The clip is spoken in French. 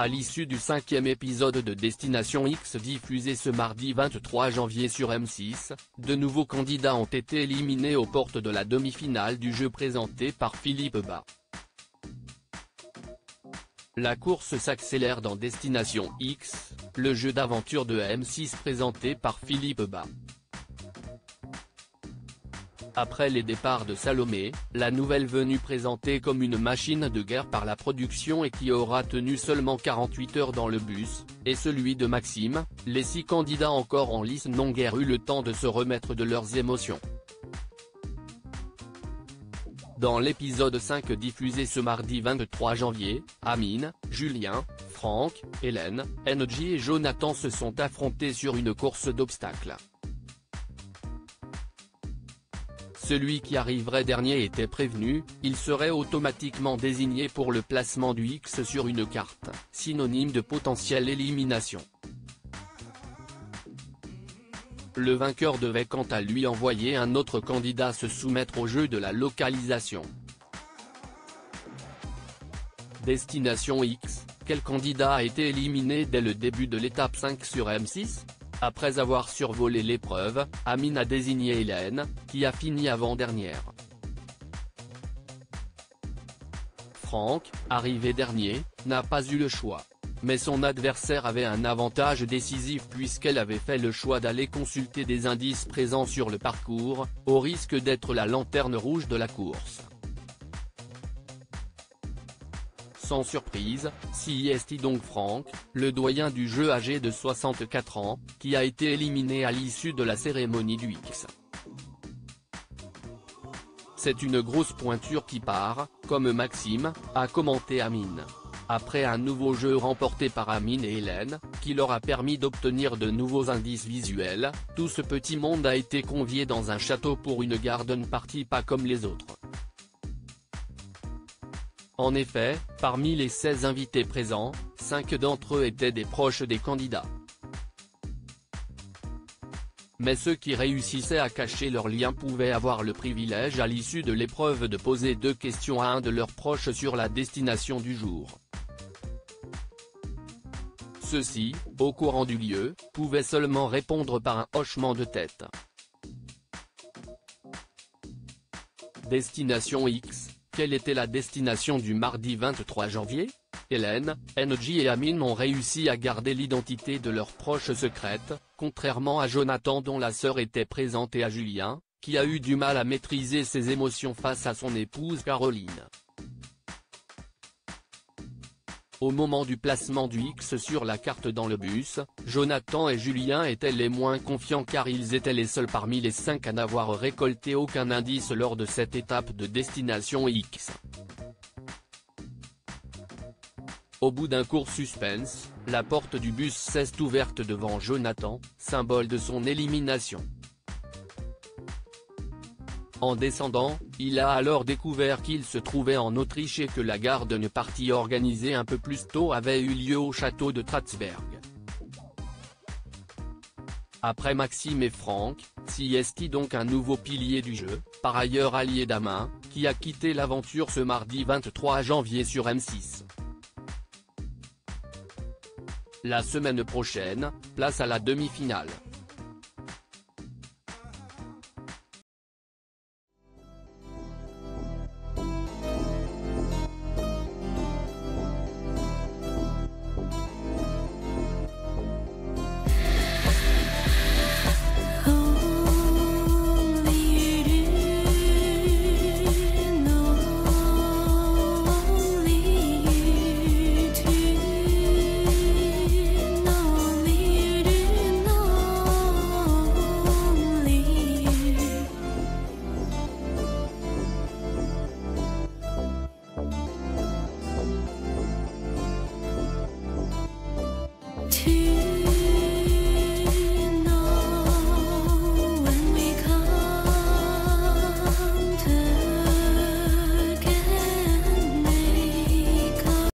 À l'issue du 5e épisode de Destination X diffusé ce mardi 23 janvier sur M6, de nouveaux candidats ont été éliminés aux portes de la demi-finale du jeu présenté par Philippe Bas. La course s'accélère dans Destination X, le jeu d'aventure de M6 présenté par Philippe Bas. Après les départs de Salomé, la nouvelle venue présentée comme une machine de guerre par la production et qui aura tenu seulement 48 heures dans le bus, et celui de Maxime, les 6 candidats encore en lice n'ont guère eu le temps de se remettre de leurs émotions. Dans l'épisode 5 diffusé ce mardi 23 janvier, Amine, Julien, Franck, Hélène, NJ et Jonathan se sont affrontés sur une course d'obstacles. Celui qui arriverait dernier était prévenu, il serait automatiquement désigné pour le placement du X sur une carte, synonyme de potentielle élimination. Le vainqueur devait quant à lui envoyer un autre candidat se soumettre au jeu de la localisation. Destination X, quel candidat a été éliminé dès le début de l'étape 5 sur M6 ? Après avoir survolé l'épreuve, Amine a désigné Hélène, qui a fini avant-dernière. Franck, arrivé dernier, n'a pas eu le choix. Mais son adversaire avait un avantage décisif puisqu'elle avait fait le choix d'aller consulter des indices présents sur le parcours, au risque d'être la lanterne rouge de la course. Sans surprise, c'est donc Franck, le doyen du jeu âgé de 64 ans, qui a été éliminé à l'issue de la cérémonie du X. C'est une grosse pointure qui part, comme Maxime, a commenté Amine. Après un nouveau jeu remporté par Amine et Hélène, qui leur a permis d'obtenir de nouveaux indices visuels, tout ce petit monde a été convié dans un château pour une garden party pas comme les autres. En effet, parmi les 16 invités présents, 5 d'entre eux étaient des proches des candidats. Mais ceux qui réussissaient à cacher leurs liens pouvaient avoir le privilège à l'issue de l'épreuve de poser 2 questions à un de leurs proches sur la destination du jour. Ceux-ci, au courant du lieu, pouvaient seulement répondre par un hochement de tête. Destination X. Quelle était la destination du mardi 23 janvier ? Hélène, NJ et Amine ont réussi à garder l'identité de leurs proches secrètes, contrairement à Jonathan dont la sœur était présente et à Julien, qui a eu du mal à maîtriser ses émotions face à son épouse Caroline. Au moment du placement du X sur la carte dans le bus, Jonathan et Julien étaient les moins confiants car ils étaient les seuls parmi les 5 à n'avoir récolté aucun indice lors de cette étape de Destination X. Au bout d'un court suspense, la porte du bus s'est ouverte devant Jonathan, symbole de son élimination. En descendant, il a alors découvert qu'il se trouvait en Autriche et que la garden party organisée un peu plus tôt avait eu lieu au château de Tratzberg. Après Maxime et Franck, c'est donc un nouveau pilier du jeu, par ailleurs allié d'Amin, qui a quitté l'aventure ce mardi 23 janvier sur M6. La semaine prochaine, place à la demi-finale.